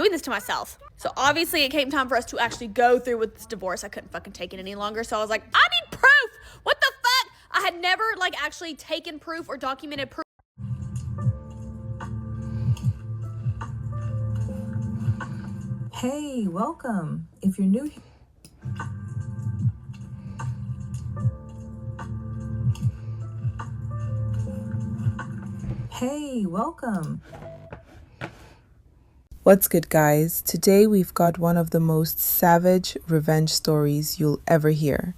doing this to myself. So obviously it came time for us to actually go through with this divorce. I couldn't fucking take it any longer. So I was like, I need proof. What the fuck? I had never like actually taken proof or documented proof. Hey, welcome. If you're new here. Hey, welcome. What's good, guys? Today we've got one of the most savage revenge stories you'll ever hear.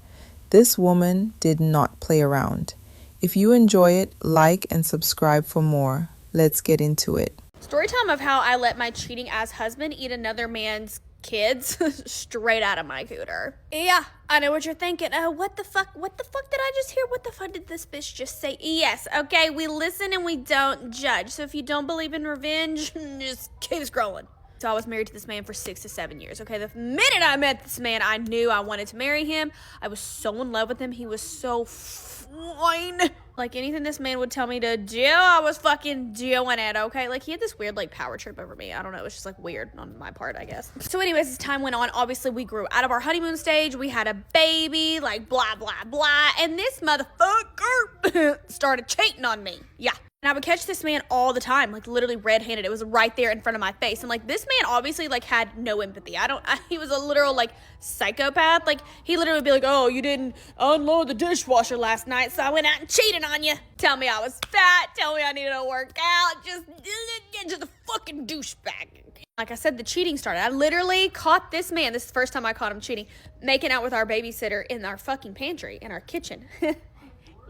This woman did not play around. If you enjoy it, like and subscribe for more. Let's get into it. Story time of how I let my cheating ass husband eat another man's kids straight out of my cooter. Yeah, I know what you're thinking. What the fuck did I just hear? What the fuck did this bitch just say? Yes, okay, we listen and we don't judge. So if you don't believe in revenge, just keep scrolling. So I was married to this man for 6 to 7 years, okay? The minute I met this man, I knew I wanted to marry him. I was so in love with him. He was so fine. Like, anything this man would tell me to do, I was fucking doing it, okay? Like, he had this weird, like, power trip over me. I don't know. It was just, like, weird on my part, I guess. So anyways, as time went on, obviously, we grew out of our honeymoon stage. We had a baby, like, blah, blah, blah. And this motherfucker started cheating on me. Yeah. And I would catch this man all the time, like literally red-handed. It was right there in front of my face. And like this man obviously like had no empathy. He was a literal like psychopath. Like he literally would be like, oh, you didn't unload the dishwasher last night, so I went out and cheated on you. Tell me I was fat. Tell me I needed to work out. Just a fucking douchebag. Like I said, the cheating started. I literally caught this man. This is the first time I caught him cheating, making out with our babysitter in our fucking pantry, in our kitchen.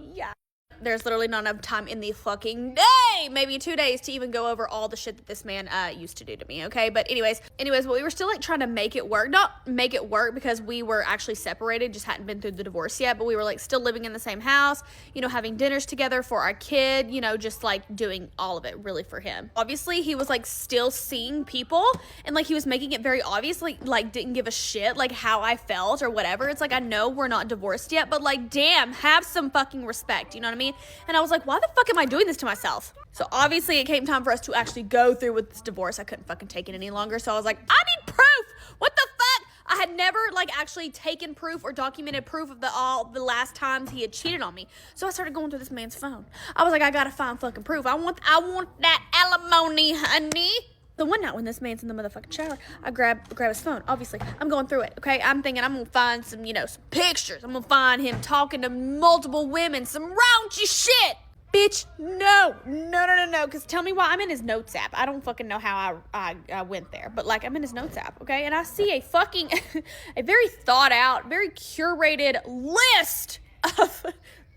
Yeah. There's literally not enough time in the fucking day, maybe 2 days, to even go over all the shit that this man used to do to me, okay? But anyways, but we were still like trying to make it work. Not make it work because we were actually separated, just hadn't been through the divorce yet, but we were like still living in the same house, you know, having dinners together for our kid, you know, just like doing all of it really for him. Obviously, he was like still seeing people and like he was making it very obvious, like didn't give a shit like how I felt or whatever. It's like, I know we're not divorced yet, but like, damn, have some fucking respect, you know what I mean? And I was like, why the fuck am I doing this to myself? So obviously it came time for us to actually go through with this divorce. I couldn't fucking take it any longer. So I was like, I need proof. What the fuck? I had never like actually taken proof or documented proof of all the last times he had cheated on me. So I started going through this man's phone. I was like, I gotta find fucking proof. I want that alimony, honey. The one night when this man's in the motherfucking shower, I grab his phone. Obviously, I'm going through it, okay? I'm thinking I'm going to find some, you know, some pictures. I'm going to find him talking to multiple women, some raunchy shit. Bitch, no, because tell me why I'm in his notes app. I don't fucking know how I went there, but like I'm in his notes app, okay? And I see a fucking, a very thought out, very curated list of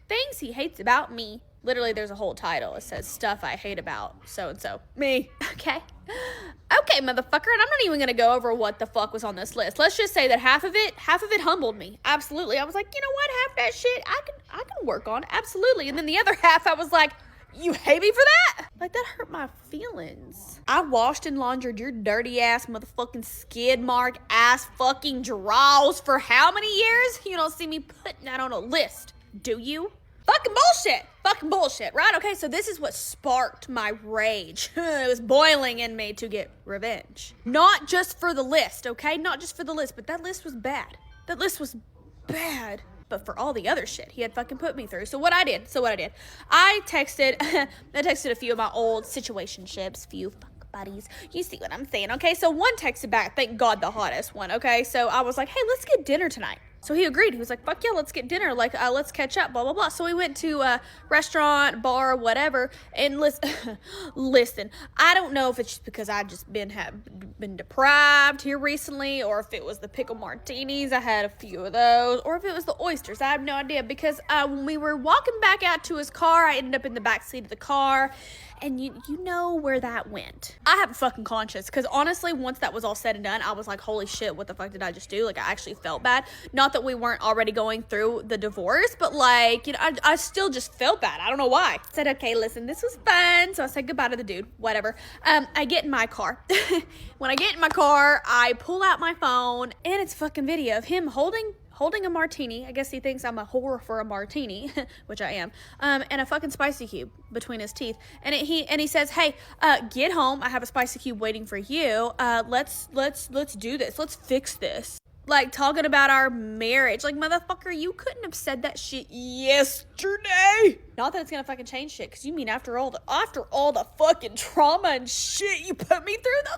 things he hates about me. Literally, there's a whole title. It says, stuff I hate about so-and-so. Me. Okay? Okay, motherfucker. And I'm not even going to go over what the fuck was on this list. Let's just say that half of it humbled me. Absolutely. I was like, you know what? Half that shit I can work on. Absolutely. And then the other half, I was like, you hate me for that? Like, that hurt my feelings. I washed and laundered your dirty ass motherfucking skid mark ass fucking drawers for how many years? You don't see me putting that on a list, do you? Fucking bullshit, right? Okay, so this is what sparked my rage. It was boiling in me to get revenge. Not just for the list, okay? Not just for the list, but that list was bad. That list was bad. But for all the other shit he had fucking put me through. So what I did, I texted a few of my old situationships, few fuck buddies. You see what I'm saying, okay? So one texted back, thank God the hottest one, okay? So I was like, hey, let's get dinner tonight. So he agreed. He was like, fuck yeah, let's get dinner. Like, let's catch up, blah, blah, blah. So we went to a restaurant, bar, whatever. And listen, I don't know if it's just because I just been deprived here recently, or if it was the pickle martinis. I had a few of those. Or if it was the oysters. I have no idea. Because when we were walking back out to his car, I ended up in the back seat of the car. And you know where that went. I have a fucking conscience, because honestly, once that was all said and done, I was like, holy shit, what the fuck did I just do? Like, I actually felt bad. Not that we weren't already going through the divorce, but like, you know, I still just felt bad. I don't know why. I said, okay, listen, this was fun. So I said goodbye to the dude, whatever. I get in my car. When I get in my car, I pull out my phone, and it's a fucking video of him holding holding a martini. I guess he thinks I'm a whore for a martini, which I am. And a fucking spicy cube between his teeth. And he says, "Hey, get home. I have a spicy cube waiting for you. Let's do this. Let's fix this." Like, talking about our marriage. Like, motherfucker, you couldn't have said that shit yesterday. Not that it's gonna fucking change shit, because you mean after all the fucking trauma and shit you put me through,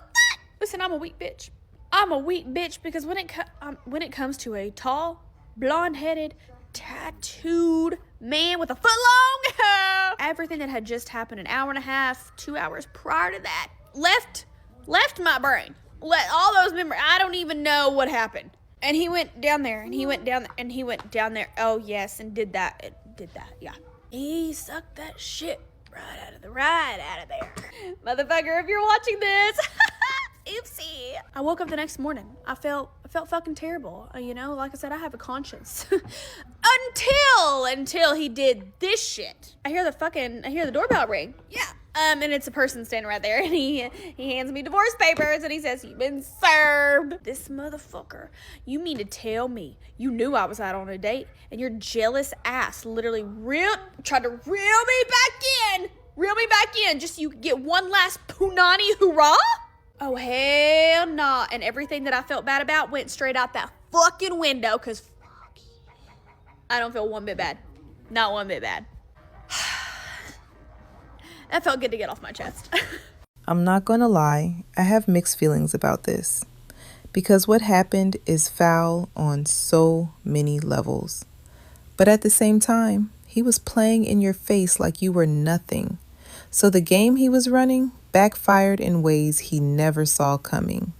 listen, I'm a weak bitch. I'm a weak bitch, because when it comes to a tall, blonde-headed, tattooed man with a foot-long hair, everything that had just happened an hour and a half, 2 hours prior to that, left my brain. Let all those memories, I don't even know what happened. And he went down there, and he went down there. Oh, yes, and did that, yeah. He sucked that shit right out of there. Motherfucker, if you're watching this, oopsie. I woke up the next morning. I felt fucking terrible. Like I said, I have a conscience. Until he did this shit. I hear the doorbell ring. Yeah. And it's a person standing right there, and he hands me divorce papers, and he says, "You've been served." This motherfucker. You mean to tell me you knew I was out on a date, and your jealous ass literally tried to reel me back in, just so you could get one last punani hurrah? Oh, hell nah. And everything that I felt bad about went straight out that fucking window, because fuck you. I don't feel one bit bad. Not one bit bad. That felt good to get off my chest. I'm not gonna lie, I have mixed feelings about this. Because what happened is foul on so many levels. But at the same time, he was playing in your face like you were nothing. So the game he was running backfired in ways he never saw coming.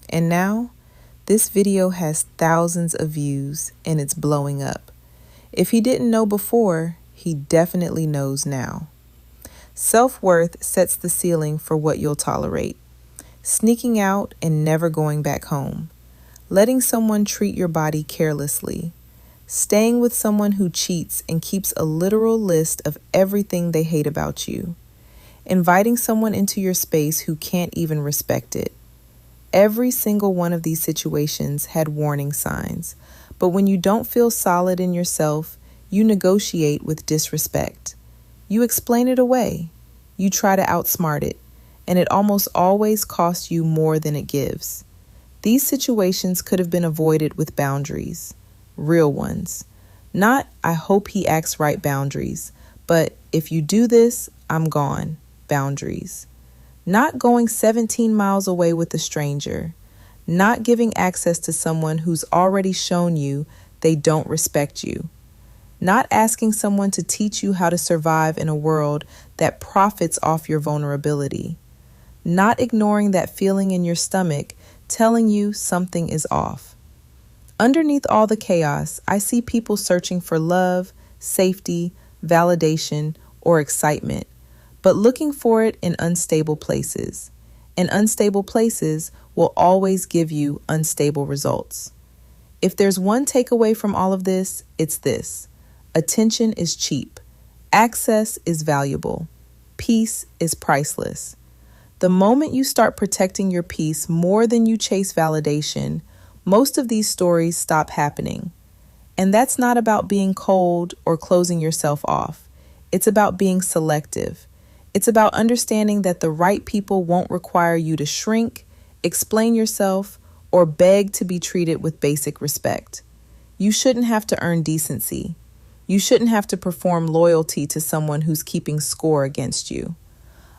And now, this video has thousands of views and it's blowing up. If he didn't know before, he definitely knows now. Self-worth sets the ceiling for what you'll tolerate. Sneaking out and never going back home. Letting someone treat your body carelessly. Staying with someone who cheats and keeps a literal list of everything they hate about you. Inviting someone into your space who can't even respect it. Every single one of these situations had warning signs, but when you don't feel solid in yourself, you negotiate with disrespect. You explain it away. You try to outsmart it, and it almost always costs you more than it gives. These situations could have been avoided with boundaries, real ones. Not, "I hope he acts right" boundaries, but "if you do this, I'm gone" boundaries. Not going 17 miles away with a stranger. Not giving access to someone who's already shown you they don't respect you. Not asking someone to teach you how to survive in a world that profits off your vulnerability. Not ignoring that feeling in your stomach telling you something is off. Underneath all the chaos, I see people searching for love, safety, validation, or excitement, but looking for it in unstable places. And unstable places will always give you unstable results. If there's one takeaway from all of this, it's this. Attention is cheap. Access is valuable. Peace is priceless. The moment you start protecting your peace more than you chase validation, most of these stories stop happening. And that's not about being cold or closing yourself off. It's about being selective. It's about understanding that the right people won't require you to shrink, explain yourself, or beg to be treated with basic respect. You shouldn't have to earn decency. You shouldn't have to perform loyalty to someone who's keeping score against you.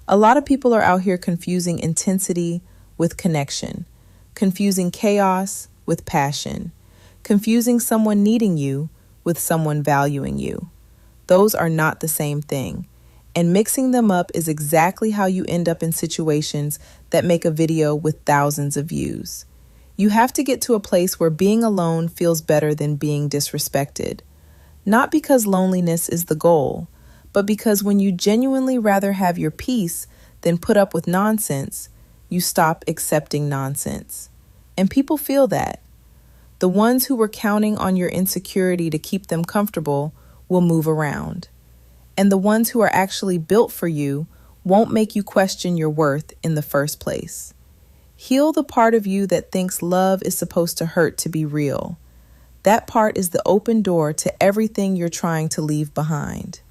A lot of people are out here confusing intensity with connection, confusing chaos with passion, confusing someone needing you with someone valuing you. Those are not the same thing. And mixing them up is exactly how you end up in situations that make a video with thousands of views. You have to get to a place where being alone feels better than being disrespected. Not because loneliness is the goal, but because when you genuinely rather have your peace than put up with nonsense, you stop accepting nonsense. And people feel that. The ones who were counting on your insecurity to keep them comfortable will move around. And the ones who are actually built for you won't make you question your worth in the first place. Heal the part of you that thinks love is supposed to hurt to be real. That part is the open door to everything you're trying to leave behind.